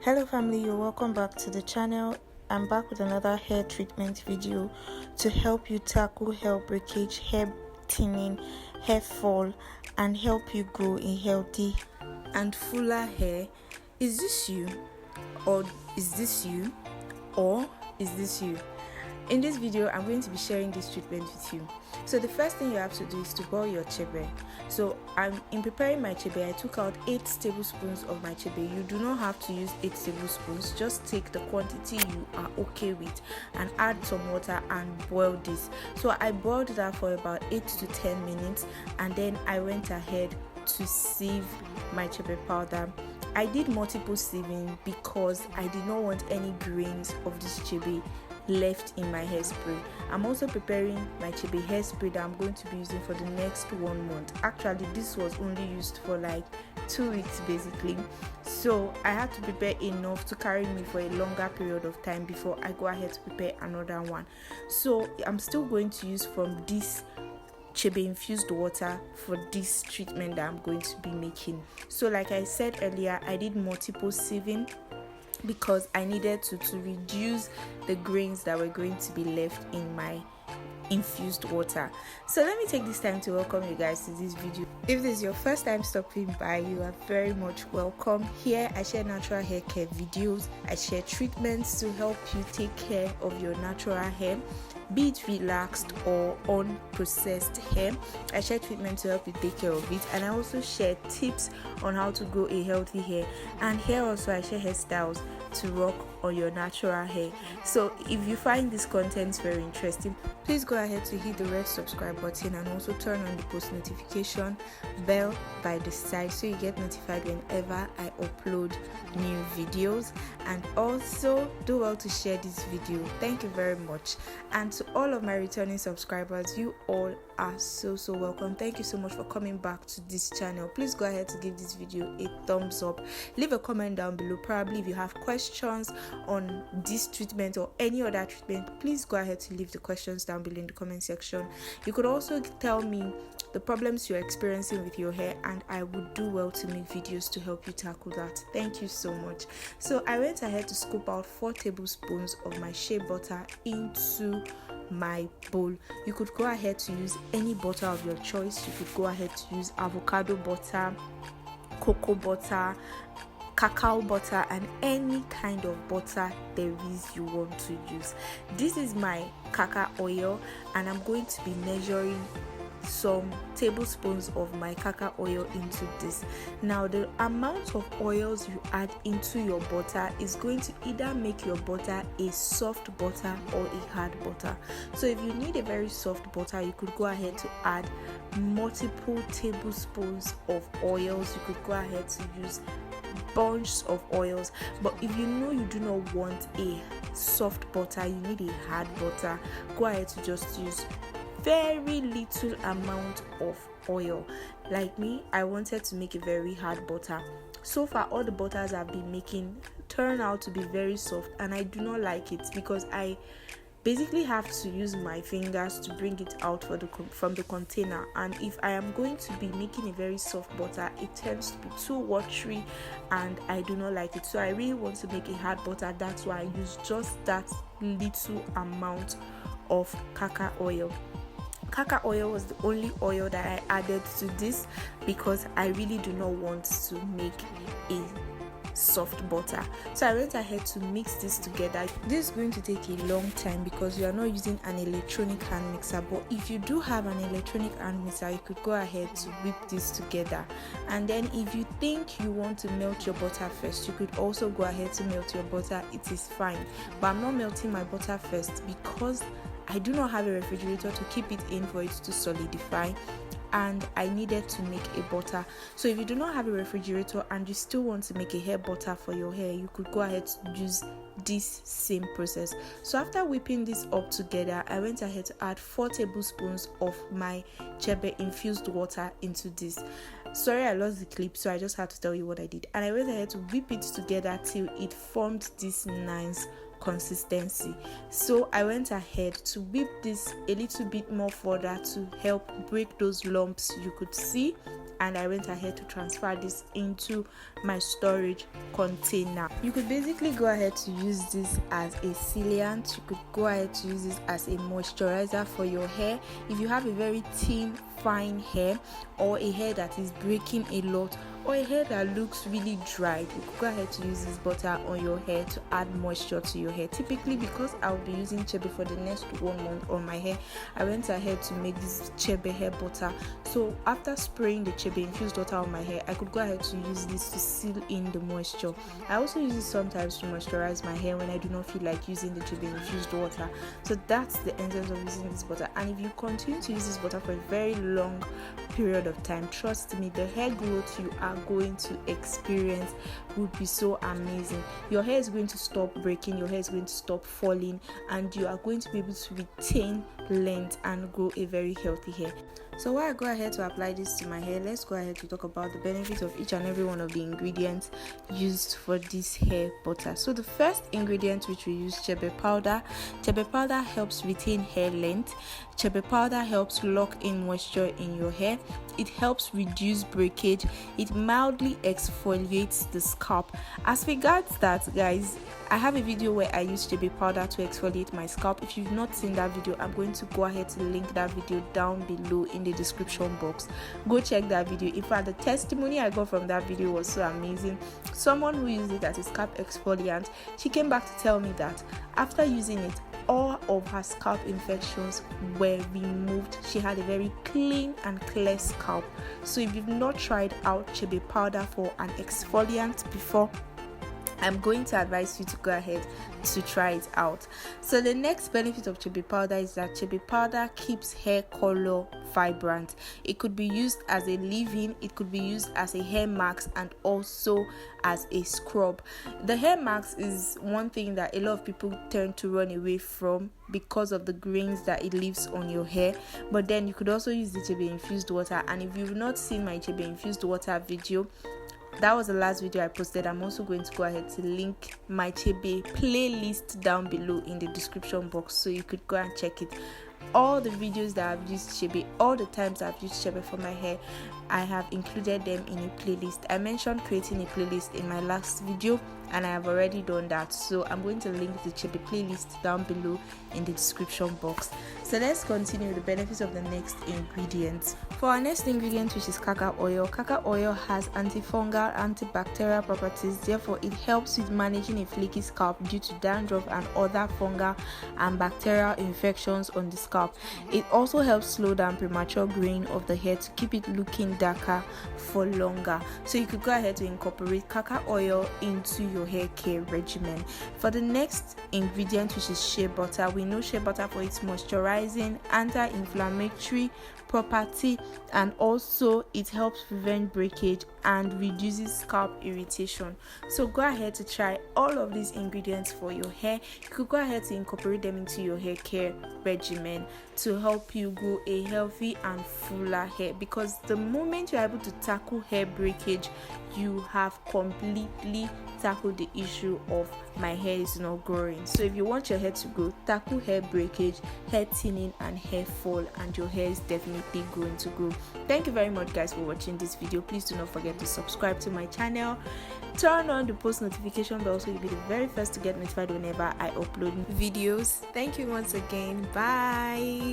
Hello family, you're welcome back to the channel. I'm back with another hair treatment video to help you tackle hair breakage, hair thinning, hair fall, and help you grow a healthy and fuller hair. Is this you? Or is this you? Or is this you? In this video, I'm going to be sharing this treatment with you. So the first thing you have to do is to boil your chebe. So in preparing my chebe, I took out 8 tablespoons of my chebe. You do not have to use 8 tablespoons. Just take the quantity you are okay with and add some water and boil this. So I boiled that for about 8 to 10 minutes, and then I went ahead to sieve my chebe powder. I did multiple sieving because I did not want any grains of this chebe left in my hairspray. I'm also preparing my chebe hairspray that I'm going to be using for the next 1 month. Actually, this was only used for like 2 weeks basically, so I had to prepare enough to carry me for a longer period of time before I go ahead to prepare another one. So I'm still going to use from this chebe infused water for this treatment that I'm going to be making. So like I said earlier, I did multiple sieving because I needed to reduce the grains that were going to be left in my infused water. So let me take this time to welcome you guys to this video. If this is your first time stopping by, you are very much welcome. Here I share natural hair care videos. I share treatments to help you take care of your natural hair, be it relaxed or unprocessed hair. I share treatment to help you take care of it, and I also share tips on how to grow a healthy hair. And here also I share hairstyles to rock on your natural hair. So if you find this content very interesting, please go ahead to hit the red subscribe button and also turn on the post notification bell by the side so you get notified whenever I upload new videos. And also do well to share this video. Thank you very much. And to all of my returning subscribers, you all are so welcome. Thank you so much for coming back to this channel. Please go ahead to give this video a thumbs up. Leave a comment down below. Probably if you have questions on this treatment or any other treatment, please go ahead to leave the questions down below in the comment section. You could also tell me the problems you're experiencing with your hair, and I would do well to make videos to help you tackle that. Thank you so much. So I went ahead to scoop out 4 tablespoons of my shea butter into my bowl. You could go ahead to use any butter of your choice. You could go ahead to use avocado butter, cocoa butter, cacao butter, and any kind of butter there is you want to use. This is my karkar oil, and I'm going to be measuring some tablespoons of my karkar oil into this. Now the amount of oils you add into your butter is going to either make your butter a soft butter or a hard butter. So if you need a very soft butter, you could go ahead to add multiple tablespoons of oils. You could go ahead to use bunches of oils. But if you know you do not want a soft butter, you need a hard butter, go ahead to just use very little amount of oil. Like me, I wanted to make a very hard butter. So far all the butters I've been making turn out to be very soft, and I do not like it because I basically have to use my fingers to bring it out from the container, and if I am going to be making a very soft butter, it tends to be too watery and I do not like it. So I really want to make a hard butter. That's why I use just that little amount of karkar oil. Karkar oil was the only oil that I added to this because I really do not want to make a soft butter. So I went ahead to mix this together. This is going to take a long time because you are not using an electronic hand mixer, but if you do have an electronic hand mixer, you could go ahead to whip this together. And then if you think you want to melt your butter first, you could also go ahead to melt your butter. It is fine, but I'm not melting my butter first because I do not have a refrigerator to keep it in for it to solidify, and I needed to make a butter. So if you do not have a refrigerator and you still want to make a hair butter for your hair, you could go ahead to use this same process. So after whipping this up together, I went ahead to add 4 tablespoons of my chebe infused water into this. Sorry, I lost the clip, so I just had to tell you what I did. And I went ahead to whip it together till it formed this nice consistency. So I went ahead to whip this a little bit more further to help break those lumps you could see and I went ahead to transfer this into my storage container. You could basically go ahead to use this as a sealant. You could go ahead to use this as a moisturizer for your hair. If you have a very thin, fine hair, or a hair that is breaking a lot, or a hair that looks really dry, you could go ahead to use this butter on your hair to add moisture to your hair. Typically, because I'll be using Chebe for the next 1 month on my hair, I went ahead to make this Chebe hair butter. So after spraying the Chebe infused water on my hair, I could go ahead to use this to seal in the moisture. I also use it sometimes to moisturize my hair when I do not feel like using the Chebe infused water. So that's the essence of using this butter. And if you continue to use this butter for a very long period of time, trust me, the hair growth you are going to experience would be so amazing. Your hair is going to stop breaking, your hair is going to stop falling, and you are going to be able to retain length and grow a very healthy hair. So while I go ahead to apply this to my hair, let's go ahead to talk about the benefits of each and every one of the ingredients used for this hair butter. So the first ingredient, which we use, Chebe powder. Chebe powder helps retain hair length. Chebe powder helps lock in moisture in your hair. It helps reduce breakage. It mildly exfoliates the scalp. As regards that, guys, I have a video where I use Chebe powder to exfoliate my scalp. If you've not seen that video, I'm going to go ahead to link that video down below in the description box. Go check that video. In fact, the testimony I got from that video was so amazing. Someone who used it as a scalp exfoliant, she came back to tell me that after using it, all of her scalp infections were removed. She had a very clean and clear scalp. So if you've not tried out Chebe powder for an exfoliant before, I'm going to advise you to go ahead to try it out. So the next benefit of Chebe powder is that Chebe powder keeps hair color vibrant. It could be used as a leave-in, it could be used as a hair mask, and also as a scrub. The hair mask is one thing that a lot of people tend to run away from because of the grains that it leaves on your hair. But then you could also use the Chebe infused water, and if you've not seen my Chebe infused water video, that was the last video I posted. I'm also going to go ahead to link my Chebe playlist down below in the description box, so you could go and check it. All the videos that I've used Chebe, all the times I've used Chebe for my hair, I have included them in a playlist. I mentioned creating a playlist in my last video, and I have already done that, so I'm going to link the Chebe playlist down below in the description box. So let's continue the benefits of the next ingredient. For our next ingredient, which is karkar oil has antifungal, antibacterial properties. Therefore, it helps with managing a flaky scalp due to dandruff and other fungal and bacterial infections on the scalp. It also helps slow down premature graying of the hair to keep it looking darker for longer. So you could go ahead to incorporate karkar oil into your hair care regimen. For the next ingredient, which is shea butter, we know shea butter for its moisturizing, anti-inflammatory property, and also it helps prevent breakage and reduces scalp irritation. So go ahead to try all of these ingredients for your hair. You could go ahead to incorporate them into your hair care regimen to help you grow a healthy and fuller hair, because the moment you're able to tackle hair breakage, you have completely tackled the issue of my hair is not growing. So if you want your hair to grow, tackle hair breakage, hair thinning, and hair fall, and your hair is definitely going to grow. Thank you very much, guys, for watching this video. Please do not forget to subscribe to my channel, turn on the post notification bell so you'll be the very first to get notified whenever I upload videos. Thank you once again. Bye.